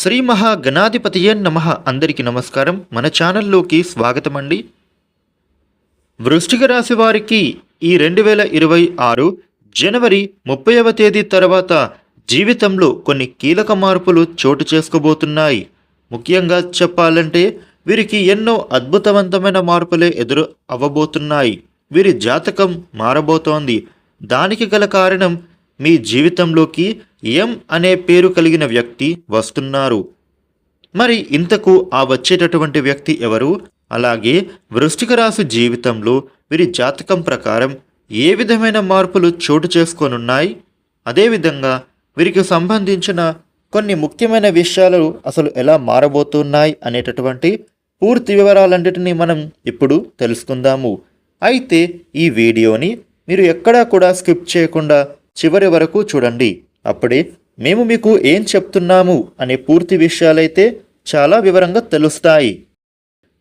శ్రీ మహాగణాధిపతియే నమః. అందరికీ నమస్కారం. మన ఛానల్లోకి స్వాగతం అండి. వృశ్చిక రాశి వారికి ఈ 2026 జనవరి 30వ తేదీ తర్వాత జీవితంలో కొన్ని కీలక మార్పులు చోటు చేసుకోబోతున్నాయి. ముఖ్యంగా చెప్పాలంటే వీరికి ఎన్నో అద్భుతవంతమైన మార్పులే ఎదురు అవ్వబోతున్నాయి. వీరి జాతకం మారబోతోంది. దానికి గల కారణం మీ జీవితంలోకి ఎం అనే పేరు కలిగిన వ్యక్తి వస్తున్నారు. మరి ఇంతకు ఆ వచ్చేటటువంటి వ్యక్తి ఎవరు? అలాగే వృశ్చిక రాశి జీవితంలో వీరి జాతకం ప్రకారం ఏ విధమైన మార్పులు చోటు చేసుకోనున్నాయి? అదేవిధంగా వీరికి సంబంధించిన కొన్ని ముఖ్యమైన విషయాలు అసలు ఎలా మారబోతున్నాయి అనేటటువంటి పూర్తి వివరాలన్నిటినీ మనం ఇప్పుడు తెలుసుకుందాము. అయితే ఈ వీడియోని మీరు ఎక్కడా కూడా స్కిప్ చేయకుండా చివరి వరకు చూడండి. అప్పుడే మేము మీకు ఏం చెప్తున్నాము అనే పూర్తి విషయాలైతే చాలా వివరంగా తెలుస్తాయి.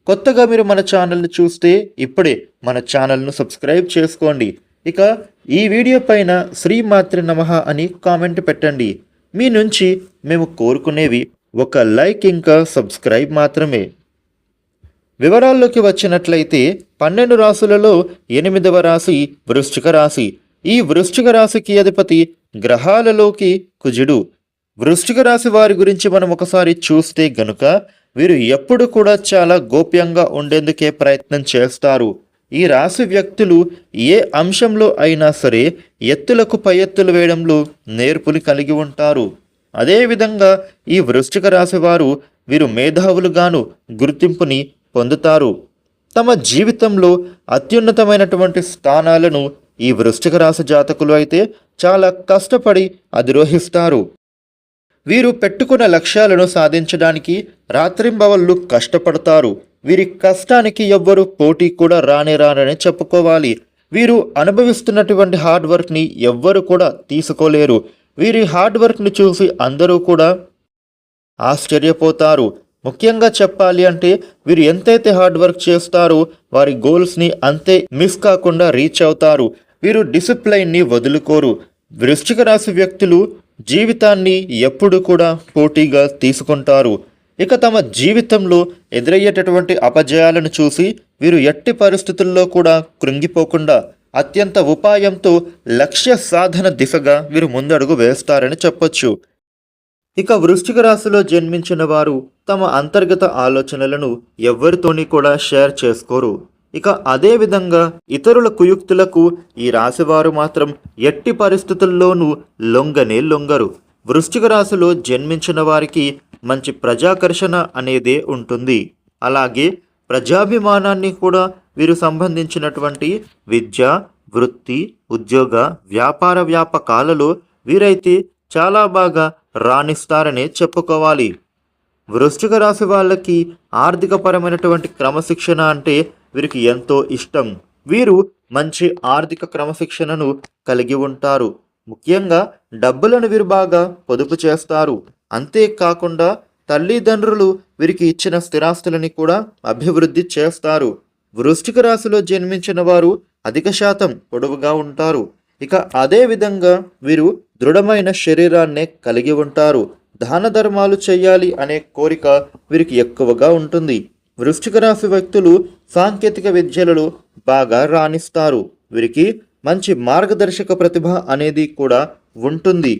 కొత్తగా మీరు మన ఛానల్ని చూస్తే ఇప్పుడే మన ఛానల్ను సబ్స్క్రైబ్ చేసుకోండి. ఇక ఈ వీడియో పైన శ్రీమాత్రే నమః అని కామెంట్ పెట్టండి. మీ నుంచి మేము కోరుకునేవి ఒక లైక్ ఇంకా సబ్స్క్రైబ్ మాత్రమే. వివరాల్లోకి వచ్చినట్లయితే 12 రాశులలో 8వ రాశి వృశ్చిక రాశి. ఈ వృశ్చిక రాశికి అధిపతి గ్రహాలలోకి కుజుడు. వృశ్చిక రాశి వారి గురించి మనం ఒకసారి చూస్తే గనుక వీరు ఎప్పుడు కూడా చాలా గోప్యంగా ఉండేందుకే ప్రయత్నం చేస్తారు. ఈ రాశి వ్యక్తులు ఏ అంశంలో అయినా సరే ఎత్తులకు పై ఎత్తులు వేయడంలో నేర్పుని కలిగి ఉంటారు. అదేవిధంగా ఈ వృశ్చిక రాశి వారు వీరు మేధావులుగాను గుర్తింపుని పొందుతారు. తమ జీవితంలో అత్యున్నతమైనటువంటి స్థానాలను ఈ వృశ్చిక రాశి జాతకులు అయితే చాలా కష్టపడి అధిరోహిస్తారు. వీరు పెట్టుకున్న లక్ష్యాలను సాధించడానికి రాత్రింబవళ్ళు కష్టపడతారు. వీరి కష్టానికి ఎవ్వరూ పోటీ కూడా రారని చెప్పుకోవాలి. వీరు అనుభవిస్తున్నటువంటి హార్డ్ వర్క్ని ఎవ్వరు కూడా తీసుకోలేరు. వీరి హార్డ్ వర్క్ని చూసి అందరూ కూడా ఆశ్చర్యపోతారు. ముఖ్యంగా చెప్పాలి అంటే వీరు ఎంతైతే హార్డ్ వర్క్ చేస్తారో వారి గోల్స్ని అంతే మిస్ కాకుండా రీచ్ అవుతారు. వీరు డిసిప్లైన్ని వదులుకోరు. వృశ్చిక రాశి వ్యక్తులు జీవితాన్ని ఎప్పుడు కూడా పోటీగా తీసుకుంటారు. ఇక తమ జీవితంలో ఎదురయ్యేటటువంటి అపజయాలను చూసి వీరు ఎట్టి పరిస్థితుల్లో కూడా కృంగిపోకుండా అత్యంత ఉపాయంతో లక్ష్య సాధన దిశగా వీరు ముందడుగు వేస్తారని చెప్పొచ్చు. ఇక వృశ్చిక రాశిలో జన్మించిన వారు తమ అంతర్గత ఆలోచనలను ఎవ్వరితోని కూడా షేర్ చేసుకోరు. ఇక అదే విధంగా ఇతరుల కుయుక్తులకు ఈ రాశివారు మాత్రం ఎట్టి పరిస్థితుల్లోనూ లొంగరు. వృశ్చిక రాశిలో జన్మించిన వారికి మంచి ప్రజాకర్షణ అనేదే ఉంటుంది. అలాగే ప్రజాభిమానాన్ని కూడా వీరు సంబంధించినటువంటి విద్య, వృత్తి, ఉద్యోగ, వ్యాపార వ్యాపకాలలో వీరైతే చాలా బాగా రాణిస్తారనే చెప్పుకోవాలి. వృశ్చిక రాశి వాళ్ళకి ఆర్థిక పరమైనటువంటి క్రమశిక్షణ అంటే వీరికి ఎంతో ఇష్టం. వీరు మంచి ఆర్థిక క్రమశిక్షణను కలిగి ఉంటారు. ముఖ్యంగా డబ్బులను వీరు బాగా పొదుపు చేస్తారు. అంతేకాకుండా తల్లిదండ్రులు వీరికి ఇచ్చిన స్థిరాస్తులని కూడా అభివృద్ధి చేస్తారు. వృశ్చిక రాశిలో జన్మించిన వారు అధిక శాతం పొడవుగా ఉంటారు. ఇక అదే విధంగా వీరు దృఢమైన శరీరాన్నే కలిగి ఉంటారు. దాన ధర్మాలు చేయాలి అనే కోరిక వీరికి ఎక్కువగా ఉంటుంది. వృశ్చిక రాశి వ్యక్తులు సాంకేతిక విద్యలలో బాగా రాణిస్తారు. వీరికి మంచి మార్గదర్శక ప్రతిభ అనేది కూడా ఉంటుంది.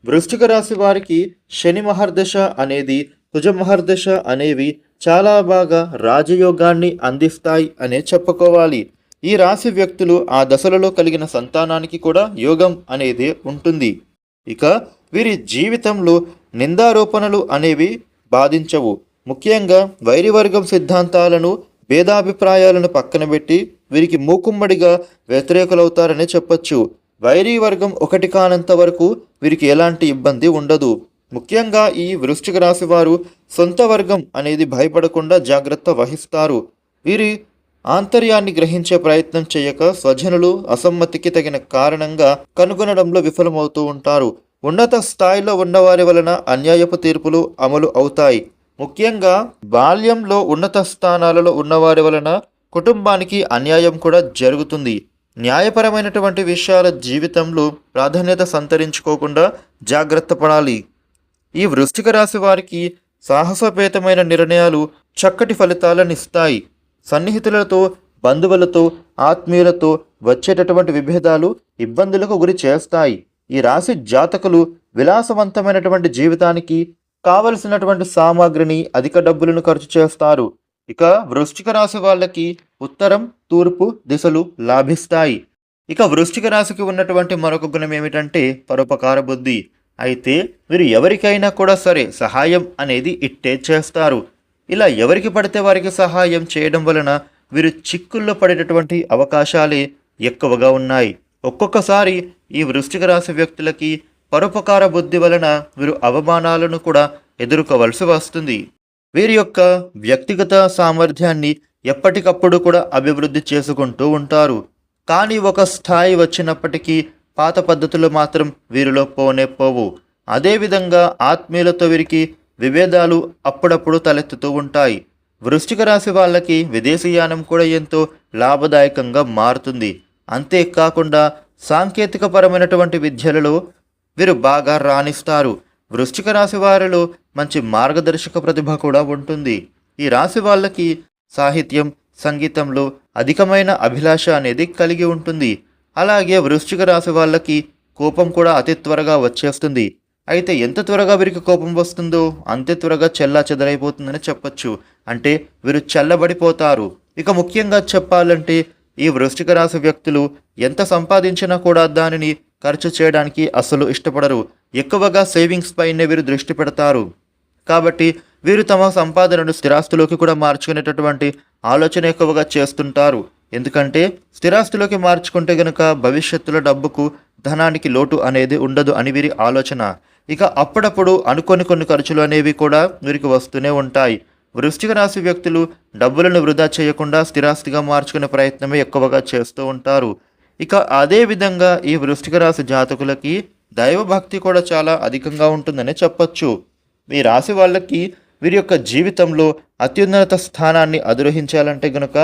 వృశ్చిక రాశి వారికి శని మహర్దశ అనేది, కుజ మహర్దశ అనేవి చాలా బాగా రాజయోగాన్ని అందిస్తాయి అనే చెప్పుకోవాలి. ఈ రాశి వ్యక్తులు ఆ దశలలో కలిగిన సంతానానికి కూడా యోగం అనేది ఉంటుంది. ఇక వీరి జీవితంలో నిందారోపణలు అనేవి బాధించవు. ముఖ్యంగా వైరివర్గం సిద్ధాంతాలను, భేదాభిప్రాయాలను పక్కన పెట్టి వీరికి మూకుమ్మడిగా వ్యతిరేకులవుతారని చెప్పొచ్చు. వైరీ వర్గం ఒకటి కానంత వరకు వీరికి ఎలాంటి ఇబ్బంది ఉండదు. ముఖ్యంగా ఈ వృశ్చిక రాశి వారు సొంత వర్గం అనేది భయపడకుండా జాగ్రత్త వహిస్తారు. వీరి ఆంతర్యాన్ని గ్రహించే ప్రయత్నం చేయక స్వజనులు అసమ్మతికి తగిన కారణంగా కనుగొనడంలో విఫలమవుతూ ఉంటారు. ఉన్నత స్థాయిలో ఉన్నవారి వలన అన్యాయపు తీర్పులు అమలు అవుతాయి. ముఖ్యంగా బాల్యంలో ఉన్నత స్థానాలలో ఉన్నవారి వలన కుటుంబానికి అన్యాయం కూడా జరుగుతుంది. న్యాయపరమైనటువంటి విషయాల జీవితంలో ప్రాధాన్యత సంతరించుకోకుండా జాగ్రత్త పడాలి. ఈ వృశ్చిక రాశి వారికి సాహసోపేతమైన నిర్ణయాలు చక్కటి ఫలితాలను ఇస్తాయి. సన్నిహితులతో, బంధువులతో, ఆత్మీయులతో వచ్చేటటువంటి విభేదాలు ఇబ్బందులకు గురి చేస్తాయి. ఈ రాశి జాతకులు విలాసవంతమైనటువంటి జీవితానికి కావలసినటువంటి సామాగ్రిని, అధిక డబ్బులను ఖర్చు చేస్తారు. ఇక వృశ్చిక రాశి వాళ్ళకి ఉత్తరం, తూర్పు దిశలు లాభిస్తాయి. ఇక వృశ్చిక రాశికి ఉన్నటువంటి మరొక గుణం ఏమిటంటే పరోపకార బుద్ధి. అయితే వీరు ఎవరికైనా కూడా సరే సహాయం అనేది ఇట్టే చేస్తారు. ఇలా ఎవరికి పడితే వారికి సహాయం చేయడం వలన వీరు చిక్కుల్లో పడేటటువంటి అవకాశాలే ఎక్కువగా ఉన్నాయి. ఒక్కొక్కసారి ఈ వృశ్చిక రాశి వ్యక్తులకి పరోపకార బుద్ధి వలన వీరు అవమానాలను కూడా ఎదుర్కోవలసి వస్తుంది. వీరి యొక్క వ్యక్తిగత సామర్థ్యాన్ని ఎప్పటికప్పుడు కూడా అభివృద్ధి చేసుకుంటూ ఉంటారు. కానీ ఒక స్థాయి వచ్చినప్పటికీ పాత పద్ధతులు మాత్రం వీరిలో పోనే పోవు. అదేవిధంగా ఆత్మీయులతో వీరికి విభేదాలు అప్పుడప్పుడు తలెత్తుతూ ఉంటాయి. వృశ్చిక రాశి వాళ్ళకి విదేశీయానం కూడా ఎంతో లాభదాయకంగా మారుతుంది. అంతేకాకుండా సాంకేతికపరమైనటువంటి విద్యలలో వీరు బాగా రాణిస్తారు. వృశ్చిక రాశి వారిలో మంచి మార్గదర్శక ప్రతిభ కూడా ఉంటుంది. ఈ రాశి వాళ్ళకి సాహిత్యం, సంగీతంలో అధికమైన అభిలాష అనేది కలిగి ఉంటుంది. అలాగే వృశ్చిక రాశి వాళ్ళకి కోపం కూడా అతి త్వరగా వచ్చేస్తుంది. అయితే ఎంత త్వరగా వీరికి కోపం వస్తుందో అంతే త్వరగా చెల్లా చెదరైపోతుందని చెప్పచ్చు. అంటే వీరు చల్లబడిపోతారు. ఇక ముఖ్యంగా చెప్పాలంటే ఈ వృశ్చిక రాశి వ్యక్తులు ఎంత సంపాదించినా కూడా దానిని ఖర్చు చేయడానికి అస్సలు ఇష్టపడరు. ఎక్కువగా సేవింగ్స్ పైనే వీరు దృష్టి పెడతారు. కాబట్టి వీరు తమ సంపాదనను స్థిరాస్తులోకి కూడా మార్చుకునేటటువంటి ఆలోచన ఎక్కువగా చేస్తుంటారు. ఎందుకంటే స్థిరాస్తులోకి మార్చుకుంటే గనుక భవిష్యత్తులో డబ్బుకు, ధనానికి లోటు అనేది ఉండదు అని వీరి ఆలోచన. ఇక అప్పుడప్పుడు అనుకోని కొన్ని ఖర్చులు అనేవి కూడా వీరికి వస్తూనే ఉంటాయి. వృశ్చిక రాశి వ్యక్తులు డబ్బులను వృధా చేయకుండా స్థిరాస్తిగా మార్చుకునే ప్రయత్నమే ఎక్కువగా చేస్తూ ఉంటారు. ఇక అదే విధంగా ఈ వృశ్చిక రాశి జాతకులకి దైవభక్తి కూడా చాలా అధికంగా ఉంటుందని చెప్పచ్చు. ఈ రాశి వాళ్ళకి వీరి యొక్క జీవితంలో అత్యున్నత స్థానాన్ని అధిరోహించాలంటే గనుక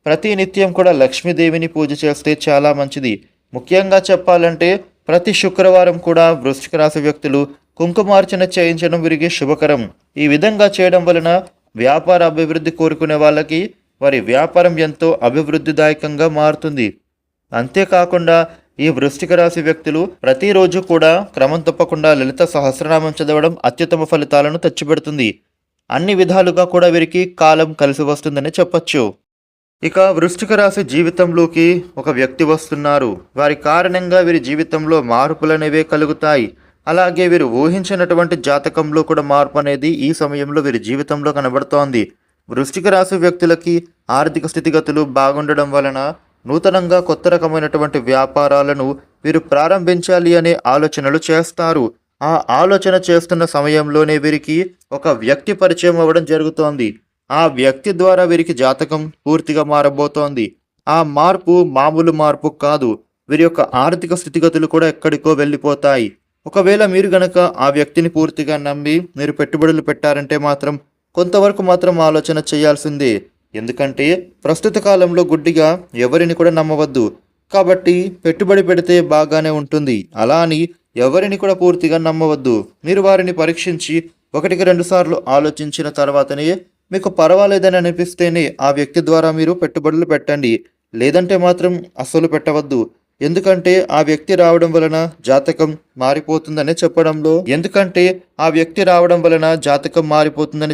ప్రతి నిత్యం కూడా లక్ష్మీదేవిని పూజ చేస్తే చాలా మంచిది. ముఖ్యంగా చెప్పాలంటే ప్రతి శుక్రవారం కూడా వృశ్చిక రాశి వ్యక్తులు కుంకుమార్చన చేయించడం వీరికి శుభకరం. ఈ విధంగా చేయడం వలన వ్యాపార అభివృద్ధి కోరుకునే వాళ్ళకి వారి వ్యాపారం ఎంతో అభివృద్ధిదాయకంగా మారుతుంది. అంతేకాకుండా ఈ వృశ్చిక రాశి వ్యక్తులు ప్రతిరోజు కూడా క్రమం తప్పకుండా లలిత సహస్రనామం చదవడం అత్యుత్తమ ఫలితాలను తెచ్చిపెడుతుంది. అన్ని విధాలుగా కూడా వీరికి కాలం కలిసి వస్తుందని చెప్పచ్చు. ఇక వృశ్చిక రాశి జీవితంలోకి ఒక వ్యక్తి వస్తున్నారు. వారి కారణంగా వీరి జీవితంలో మార్పులనేవే కలుగుతాయి. అలాగే వీరు ఊహించినటువంటి జాతకంలో కూడా మార్పు అనేది ఈ సమయంలో వీరి జీవితంలో కనబడుతోంది. వృశ్చిక రాశి వ్యక్తులకి ఆర్థిక స్థితిగతులు బాగుండడం వలన నూతనంగా కొత్త రకమైనటువంటి వ్యాపారాలను వీరు ప్రారంభించాలి అనే ఆలోచనలు చేస్తారు. ఆ ఆలోచన చేస్తున్న సమయంలోనే వీరికి ఒక వ్యక్తి పరిచయం అవ్వడం జరుగుతోంది. ఆ వ్యక్తి ద్వారా వీరికి జాతకం పూర్తిగా మారబోతోంది. ఆ మార్పు మామూలు మార్పు కాదు. వీరి యొక్క ఆర్థిక స్థితిగతులు కూడా ఎక్కడికో వెళ్ళిపోతాయి. ఒకవేళ మీరు గనక ఆ వ్యక్తిని పూర్తిగా నమ్మి మీరు పెట్టుబడులు పెట్టారంటే మాత్రం కొంతవరకు మాత్రం ఆలోచన చేయాల్సిందే. ఎందుకంటే ప్రస్తుత కాలంలో గుడ్డిగా ఎవరిని కూడా నమ్మవద్దు. కాబట్టి పెట్టుబడి పెడితే బాగానే ఉంటుంది, అలా అని ఎవరిని కూడా పూర్తిగా నమ్మవద్దు. మీరు వారిని పరీక్షించి 1-2 సార్లు ఆలోచించిన తర్వాతనే మీకు పర్వాలేదని అనిపిస్తేనే ఆ వ్యక్తి ద్వారా మీరు పెట్టుబడులు పెట్టండి. లేదంటే మాత్రం అస్సలు పెట్టవద్దు. ఎందుకంటే ఆ వ్యక్తి రావడం వలన జాతకం మారిపోతుందని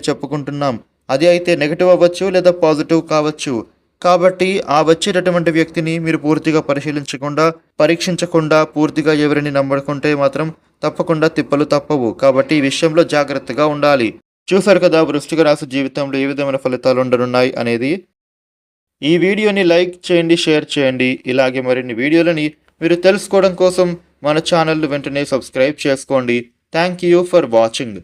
చెప్పుకుంటున్నాం. అది అయితే నెగిటివ్ అవ్వచ్చు లేదా పాజిటివ్ కావచ్చు. కాబట్టి ఆ వచ్చేటటువంటి వ్యక్తిని మీరు పూర్తిగా పరీక్షించకుండా పూర్తిగా ఎవరిని నమ్మకుంటే మాత్రం తప్పకుండా తిప్పలు తప్పవు. కాబట్టి ఈ విషయంలో జాగ్రత్తగా ఉండాలి. చూసారు కదా వృశ్చిక రాశి జీవితంలో ఏ విధమైన ఫలితాలు ఉండనున్నాయి అనేది. ఈ వీడియోని లైక్ చేయండి, షేర్ చేయండి. ఇలాగే మరిన్ని వీడియోలని మీరు తెలుసుకోవడం కోసం మన ఛానల్ వెంటనే సబ్స్క్రైబ్ చేసుకోండి. Thank you for watching.